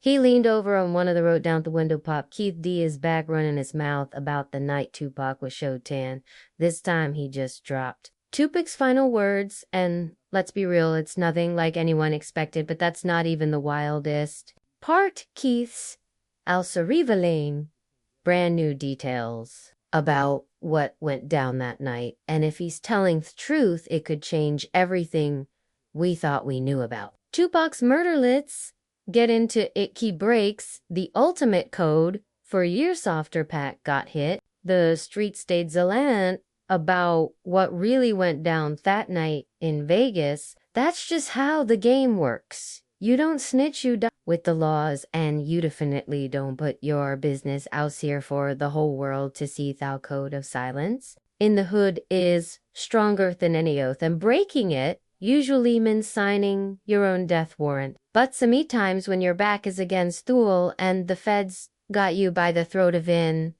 He leaned over and one of the wrote down the window popped. Keefe D is back running his mouth about the night Tupac was showed tan. This time he just dropped Tupac's final words, and let's be real, it's nothing like anyone expected, but that's not even the wildest part. Keith's Lane, brand new details about what went down that night, and if he's telling the truth, it could change everything we thought we knew about Tupac's murderlets. Get into it. Key breaks the ultimate code for year softer pack got hit. The street stayed zalant about what really went down that night in Vegas. That's just how the game works. You don't snitch, you die with the laws, and you definitely don't put your business out here for the whole world to see. Thou code of silence in the hood is stronger than any oath, and breaking it usually means signing your own death warrant. But some times when your back is against Thule and the feds got you by the throat of in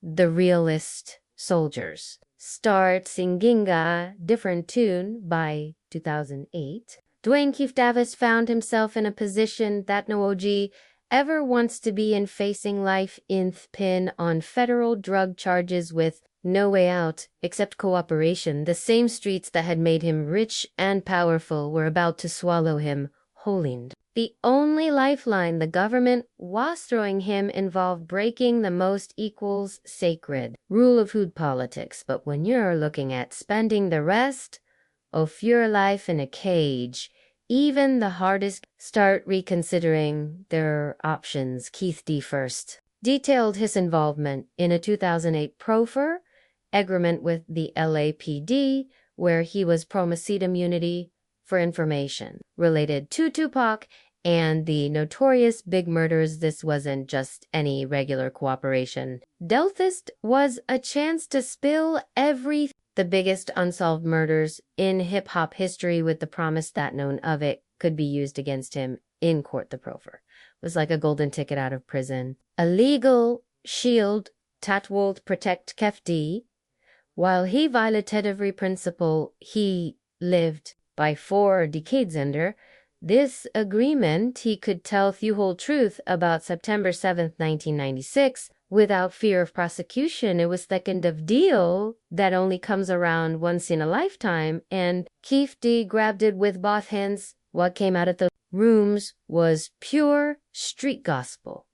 the realist soldiers. Start singing a different tune by 2008. Dwayne Keefe Davis found himself in a position that no OG ever wants to be in, facing life in pin on federal drug charges with no way out except cooperation. The same streets that had made him rich and powerful were about to swallow him whole. The only lifeline the government was throwing him involved breaking the most equals sacred rule of hood politics. But when you're looking at spending the rest of your life in a cage, even the hardest start reconsidering their options. Keefe D first detailed his involvement in a 2008 proffer agreement with the LAPD, where he was promised immunity for information related to Tupac and the notorious big murders. This wasn't just any regular cooperation. Delthist was a chance to spill the biggest unsolved murders in hip-hop history, with the promise that none of it could be used against him in court. The proffer was like a golden ticket out of prison. A legal shield that would protect Keefe D while he violated every principle he lived by 4 decades under. This agreement, he could tell the whole truth about September 7th, 1996, without fear of prosecution. It was the kind of deal that only comes around once in a lifetime, and Keefe D grabbed it with both hands. What came out of the rooms was pure street gospel.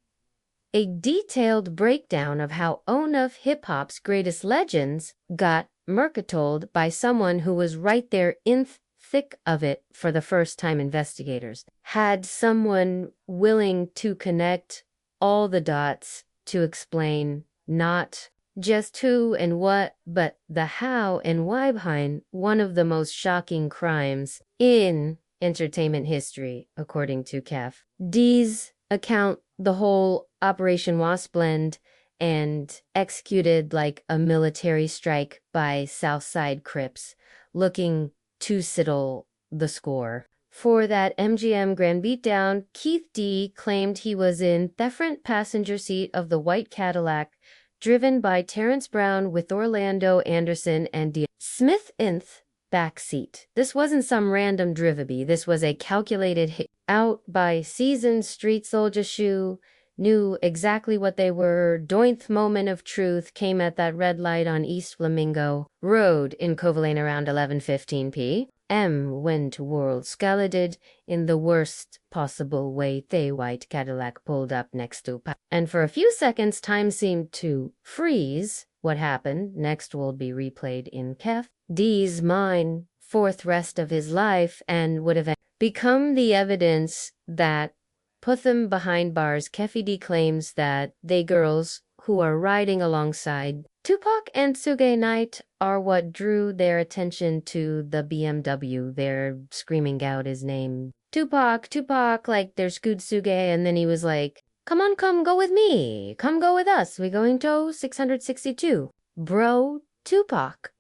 A detailed breakdown of how one of hip-hop's greatest legends got murkatold by someone who was right there in thick of it for the first time. Investigators had someone willing to connect all the dots to explain not just who and what, but the how and why behind one of the most shocking crimes in entertainment history, according to Keefe D's account. The whole operation was planned and executed like a military strike by Southside Crips, looking to settle the score. For that MGM grand beatdown, Keefe D claimed he was in the front passenger seat of the white Cadillac, driven by Terrence Brown, with Orlando Anderson and D. Smith in the back seat. This wasn't some random drivaby. This was a calculated hit out by seasoned street soldier who knew exactly what they were. Dointh moment of truth came at that red light on East Flamingo Road in Covalane around 11:15 p.m. when two worlds collided in the worst possible way. The white Cadillac pulled up next to and for a few seconds time seemed to freeze. What happened next will be replayed in Keefe D's mind for the rest of his life and would have become the evidence that put them behind bars. Keefe D claims that they girls who are riding alongside Tupac and Suge Knight are what drew their attention to the BMW. They're screaming out his name, Tupac, Tupac, like there's good Suge, and then he was like, come on, come go with me, come go with us, we going to 662. Bro, Tupac,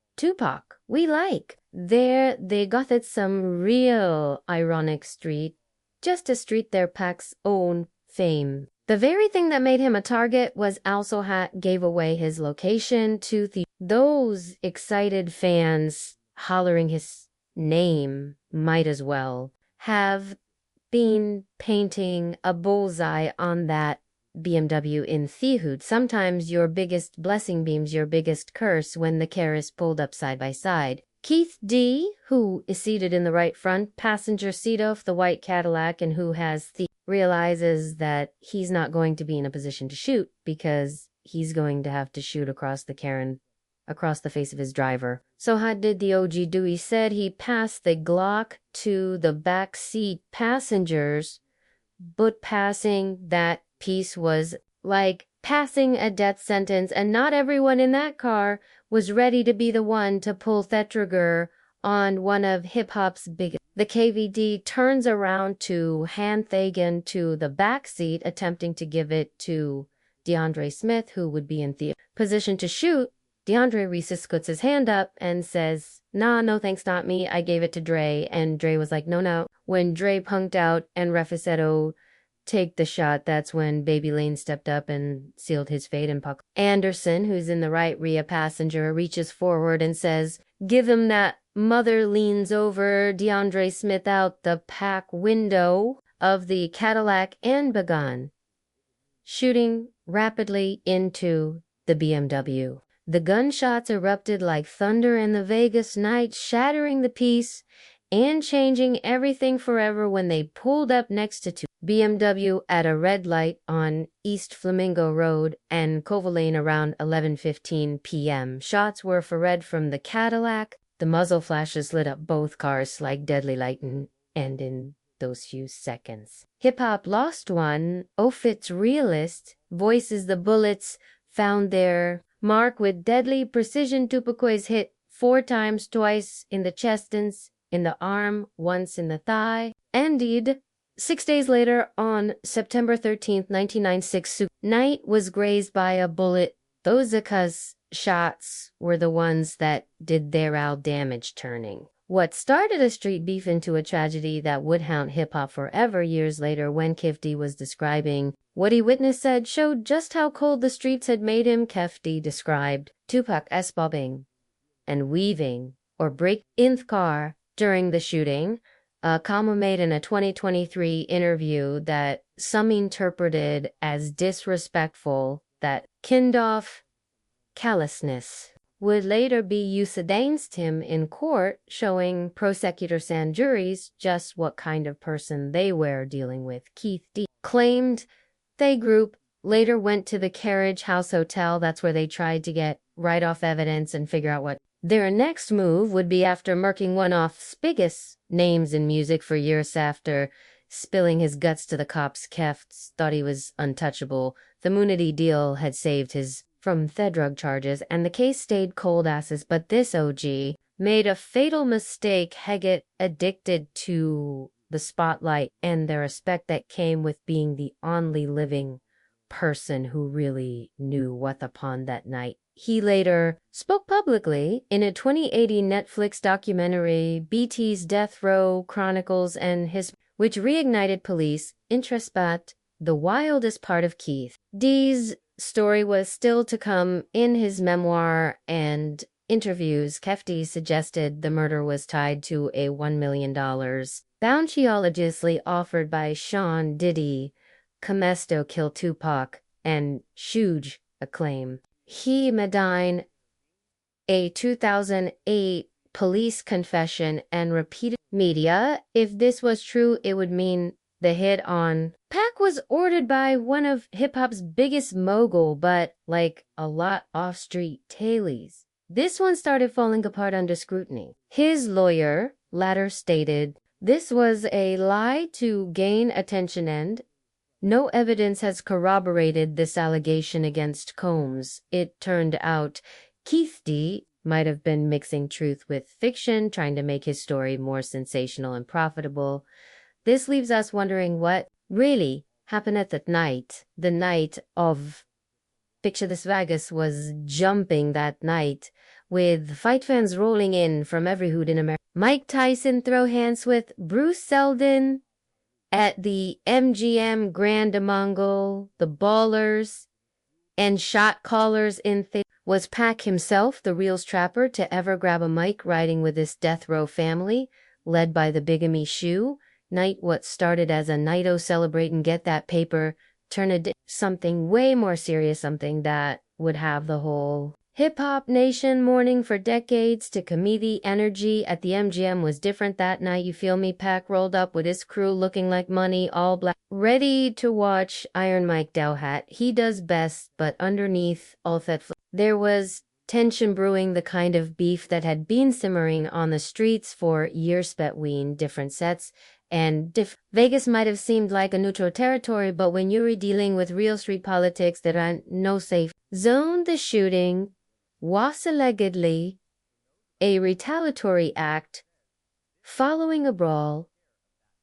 we like. There they got it some real ironic street, just a street their Pac's own fame. The very thing that made him a target was also gave away his location to those excited fans hollering his name might as well have been painting a bullseye on that BMW in Thehood. Sometimes your biggest blessing beams your biggest curse when the car is pulled up side by side. Keefe D, who is seated in the right front passenger seat of the white Cadillac and who has realizes that he's not going to be in a position to shoot because he's going to have to shoot across the Karen across the face of his driver. So how did the OG do? He said he passed the Glock to the back seat passengers, but passing that piece was like passing a death sentence, and not everyone in that car was ready to be the one to pull that trigger on one of hip-hop's biggest. The Keefe D turns around to hand Thagan to the back seat, attempting to give it to DeAndre Smith, who would be in the position to shoot. DeAndre Reeses puts his hand up and says, "Nah, no thanks, not me. I gave it to Dre." And Dre was like, "No." When Dre punked out and Refus said, "Oh, take the shot," that's when Baby Lane stepped up and sealed his fate. And Puck Anderson, who's in the right rear passenger, reaches forward and says, "Give him that." Mother leans over DeAndre Smith out the pack window of the Cadillac and begun shooting rapidly into the BMW. The gunshots erupted like thunder in the Vegas night, shattering the peace and changing everything forever when they pulled up next to BMW at a red light on East Flamingo Road and Cova Lane around 11:15 p.m. Shots were fired from the Cadillac. The muzzle flashes lit up both cars like deadly lightning, and in those few seconds, hip-hop lost one. Offit's realist voices the bullets found their mark with deadly precision. Tupac was hit 4 times, twice in the chest and in the arm, once in the thigh. Indeed, 6 days later, on September 13th, 1996, Knight was grazed by a bullet. Those Zaka's shots were the ones that did their out damage, turning what started a street beef into a tragedy that would haunt hip-hop forever. Years later, when Keefe D was describing what he witnessed, said showed just how cold the streets had made him. Keefe D described Tupac as bobbing and weaving or break in the car during the shooting. Kama made in a 2023 interview that some interpreted as disrespectful, that kind-off callousness would later be used against him in court, showing prosecutors and juries just what kind of person they were dealing with. Keefe D claimed they group later went to the Carriage House Hotel. That's where they tried to get write-off evidence and figure out what their next move would be after murking one of biggest names in music for years. After spilling his guts to the cops, Keefe thought he was untouchable. The immunity deal had saved his from the drug charges, and the case stayed cold asses. But this OG made a fatal mistake. Heget addicted to the spotlight and the respect that came with being the only living person who really knew what upon that night. He later spoke publicly in a 2018 Netflix documentary, BT's Death Row Chronicles, and which reignited police interest. But the wildest part of Keefe D's story was still to come. In his memoir and interviews, Keefe D suggested the murder was tied to a $1 million bounty allegedly offered by Sean Diddy. Comesto killed Tupac and huge acclaim. He Medine a 2008 police confession and repeated media. If this was true, it would mean the hit on Pac was ordered by one of hip-hop's biggest mogul, but like a lot off-street tailies, this one started falling apart under scrutiny. His lawyer later stated this was a lie to gain attention, and no evidence has corroborated this allegation against Combs. It turned out Keefe D might have been mixing truth with fiction, trying to make his story more sensational and profitable. This leaves us wondering what really happened at that night. The night of Picture This Vegas was jumping that night, with fight fans rolling in from every hood in America. Mike Tyson throw hands with Bruce Seldon at the MGM Grand Mongol, the Ballers, and shot callers in was Pac himself the realest trapper to ever grab a mic, riding with his death row family, led by the bigamy shoe. night. What started as a night-o celebrate and get that paper turned into something way more serious, something that would have the whole hip-hop nation mourning for decades. To comedy energy at the MGM was different that night, you feel me? Pac rolled up with his crew looking like money, all black, ready to watch Iron Mike Dowhat. He does best, but underneath all that there was tension brewing, the kind of beef that had been simmering on the streets for years between different sets. And Vegas might have seemed like a neutral territory, but when you're dealing with real street politics, there are no safe zone. The shooting was allegedly a retaliatory act following a brawl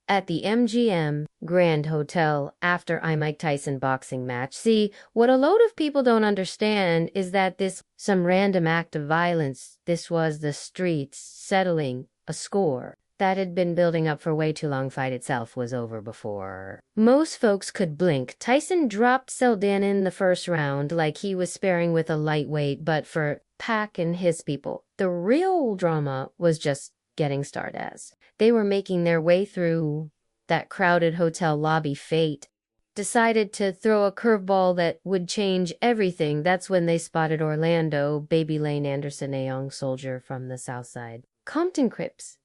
at the MGM Grand Hotel after a Mike Tyson boxing match. See, what a load of people don't understand is that this some random act of violence. This was the streets settling a score that had been building up for way too long. Fight itself was over before most folks could blink. Tyson dropped Saldana in the first round like he was sparing with a lightweight, but for Pac and his people, the real drama was just getting started as they were making their way through that crowded hotel lobby. Fate decided to throw a curveball that would change everything. That's when they spotted Orlando, Baby Lane Anderson, a young soldier from the South Side Compton Crips.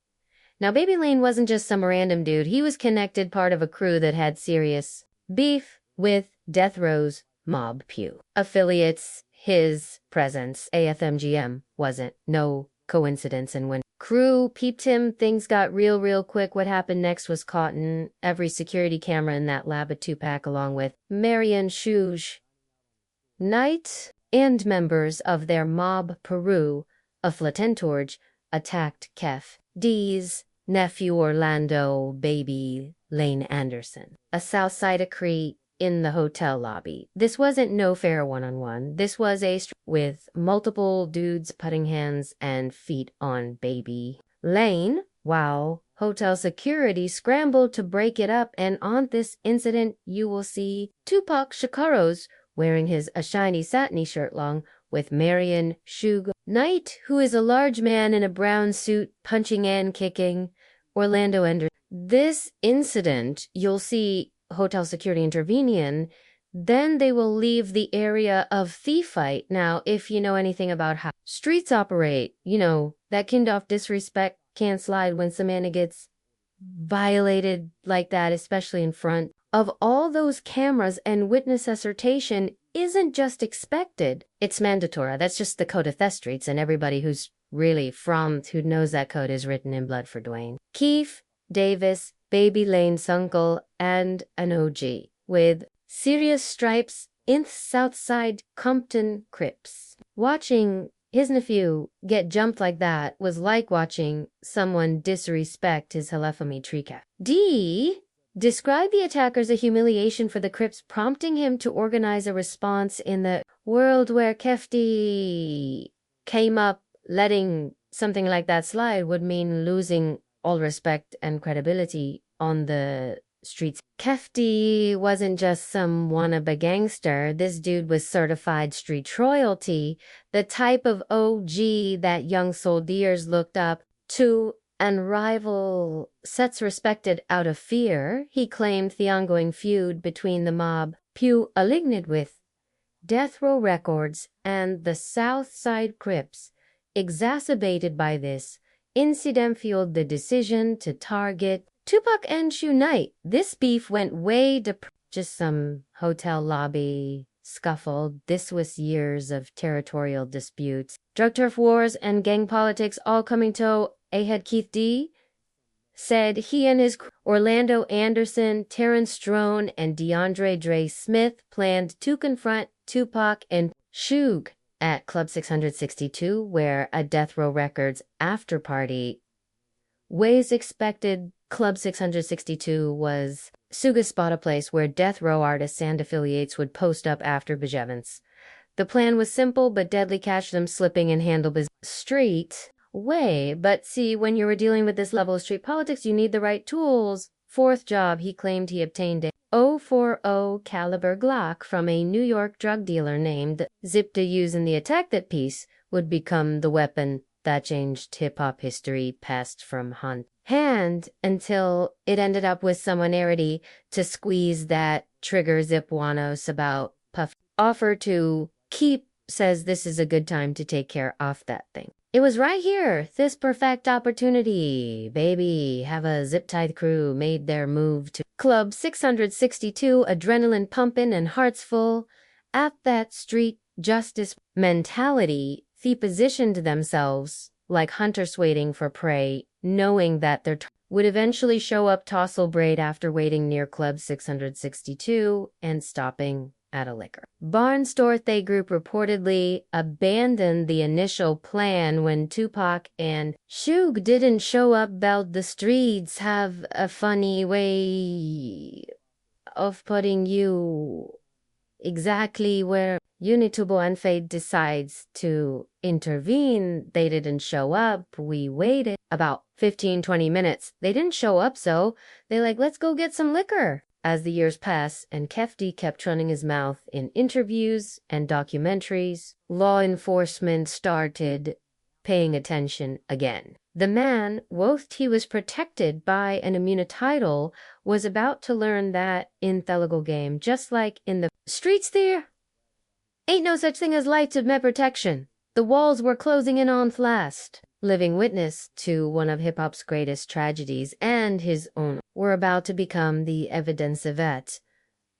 Now, Baby Lane wasn't just some random dude. He was connected, part of a crew that had serious beef with Death Row's Mob Pew affiliates. His presence, AFMGM, wasn't no coincidence, and when crew peeped him, things got real quick. What happened next was caught in every security camera in that lab at Tupac, along with Marion Shuge Knight and members of their mob Peru of Flatentorge attacked Keefe D's nephew Orlando Baby Lane Anderson, a Southside Cree, in the hotel lobby. This wasn't no fair one-on-one. This was a with multiple dudes putting hands and feet on Baby Lane, while hotel security scrambled to break it up. And on this incident, you will see Tupac Shakur wearing his a shiny satiny shirt long with Marion Suge Knight, who is a large man in a brown suit, punching and kicking Orlando Anderson. This incident, you'll see hotel security intervening, then they will leave the area of the fight. Now, if you know anything about how streets operate, you know that kind of disrespect can't slide when Samantha gets violated like that, especially in front of all those cameras, and witness assertion isn't just expected, it's mandatory. That's just the code of the streets, and everybody who's really who knows that code is written in blood for Dwayne Keefe Davis, Baby Lane's uncle, and an OG with serious stripes in Southside Compton Crips. Watching his nephew get jumped like that was like watching someone disrespect his Halefami Trika. D described the attackers a humiliation for the Crips, prompting him to organize a response in the world where Keefe D came up. Letting something like that slide would mean losing all respect and credibility on the streets. Keefe D wasn't just some wannabe gangster. This dude was certified street royalty, the type of OG that young soldiers looked up to and rival sets respected out of fear. He claimed the ongoing feud between the mob Pew aligned with Death Row Records and the South Side Crips, exacerbated by this incident, fueled the decision to target Tupac and Shakur Knight. This beef went way deep, just some hotel lobby scuffle. This was years of territorial disputes, drug turf wars, and gang politics all coming to a head. Keefe D said he and his Orlando Anderson, Terrence Strone, and DeAndre Dre Smith planned to confront Tupac and Suge at Club 662, where a Death Row Records after party was expected. Club 662 was Suge's spot, a place where Death Row artists and affiliates would post up after Bejevans. The plan was simple but deadly: catch them slipping and handle business street way. But see, when you were dealing with this level of street politics, you need the right tools. Fourth job, he claimed he obtained a .040 caliber Glock from a New York drug dealer named Zip to use in the attack. That piece would become the weapon that changed hip-hop history passed from hand until it ended up with someone ready to squeeze that trigger Zipwanos about Puff. Offer to Keep says this is a good time to take care of that thing. It was right here, this perfect opportunity. Baby, have a zip-tied crew made their move to Club 662, adrenaline pumping and hearts full. At that street justice mentality, they positioned themselves like hunters waiting for prey, knowing that their would eventually show up tousle braid after waiting near Club 662 and stopping at a liquor barn store. They group reportedly abandoned the initial plan when Tupac and Suge didn't show up. About the streets have a funny way of putting you exactly where Unitubo and Fade decides to intervene. They didn't show up. We waited about 15-20 minutes. They didn't show up, so they like, let's go get some liquor. As the years pass and Keefe D kept running his mouth in interviews and documentaries, law enforcement started paying attention again. The man, whilst he was protected by an immunititle, was about to learn that in the legal game, just like in the streets there, ain't no such thing as lights of med protection. The walls were closing in on fast. Living witness to one of hip-hop's greatest tragedies and his own were about to become the evidence yvette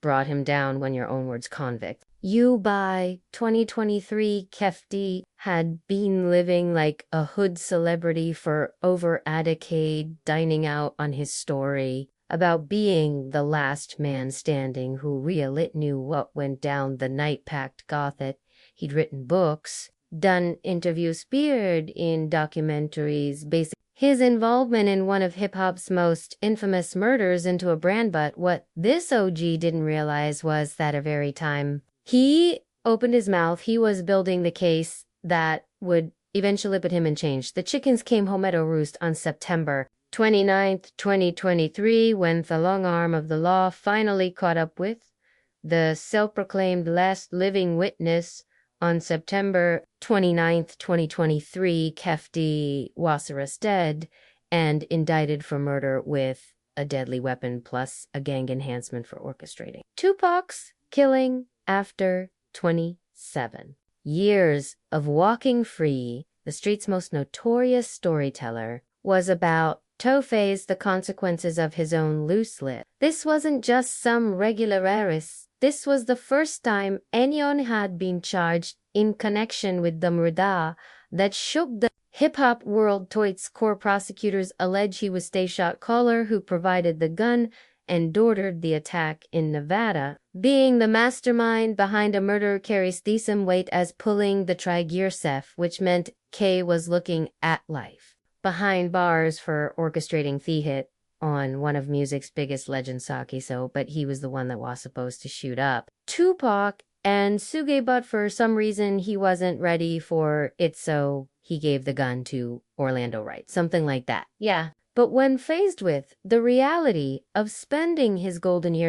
brought him down when your own words convict. You by 2023, Keefe D had been living like a hood celebrity for over a decade, dining out on his story about being the last man standing who really knew what went down the night packed Gothic. He'd written books, done interviews, appeared in documentaries, basically his involvement in one of hip-hop's most infamous murders into a brand. But what this OG didn't realize was that at very time he opened his mouth, he was building the case that would eventually put him in change. The chickens came home at a roost on September 29th, 2023, when the long arm of the law finally caught up with the self-proclaimed last living witness. On September 29th, 2023, Keefe D was arrested and indicted for murder with a deadly weapon plus a gang enhancement for orchestrating Tupac's killing after 27 years of walking free. The street's most notorious storyteller was about to face the consequences of his own loose lip. This wasn't just some regular arrest. This was the first time anyone had been charged in connection with the murder that shook the hip-hop world. Toit's core prosecutors allege he was Stay Shot Caller who provided the gun and ordered the attack in Nevada. Being the mastermind behind a murder carries the same weight as pulling the trigger Seth, which meant K was looking at life behind bars for orchestrating the hit on one of music's biggest legends, Saki So, but he was the one that was supposed to shoot up Tupac and Suge, but for some reason he wasn't ready for it, so he gave the gun to Orlando Wright, something like that. Yeah, but when faced with the reality of spending his golden years